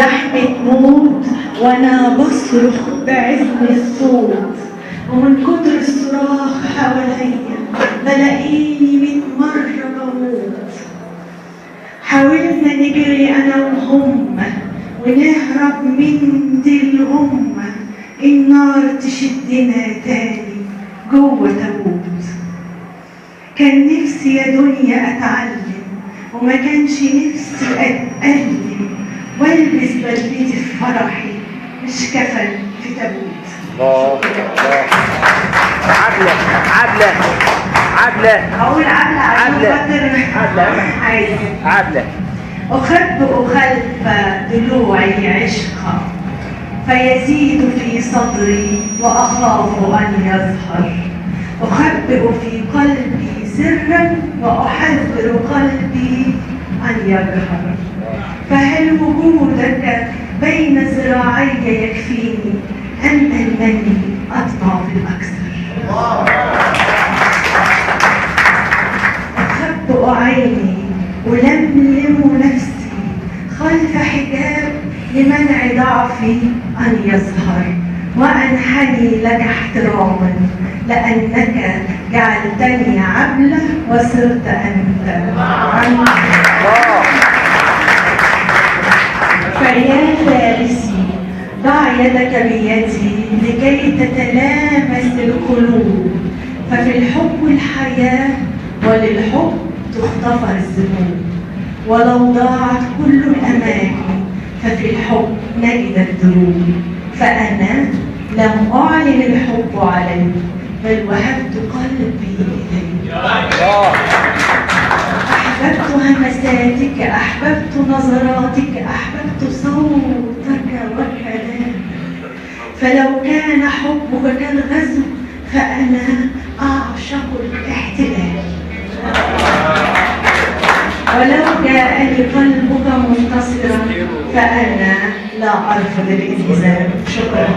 زحمة موت وأنا بصرخ بعزم الصوت، ومن كتر الصراخ حواليا بلاقيني 100 مرة بموت. حاولنا نجري أنا وهم ونهرب من دي الغمة، النار تشدنا تاني جوه تابوت. كان نفسي يا دنيا أتعلم، وما كانش نفسي أتألم، والبس بدلتي في فرحي مش كفن في تابوت. الله عبلة عبلة عبلة أقول عبلة عشان عبلة. أخبئ خلف ضلوعي عشقا فيزيد في صدري وأخاف أن يظهر. أخبئ في قلبي سرا وأحذر قلبي أن يجهر. فهل وجودك بين ذراعي يكفيني أم أنني أطمع في الأكثر؟ أخبئ عيني ألملم نفسي خلف حجاب لمنع ضعفي أن يظهر، وأنحني لك احتراما لأنك جعلتني عبلة وصرت أنت عني. فيا فارسي ضع يدك بيدي لكي تتلامس القلوب، ففي الحب الحياة وللحب تختفر الذنوب، ولو ضاعت كل الأماكن ففي الحب نجد الدروب. فأنا لم أعلن الحب عليك بل وهبت قلبي إليك. أحببت همساتك، أحببت نظراتك، أحببت صوتك وكلامك. فلو كان حبك كالغزو فأنا أعشق الاحتلال، ولو جاءني قلبك منتصرا فأنا لا أرفض الإلزام. شكرا.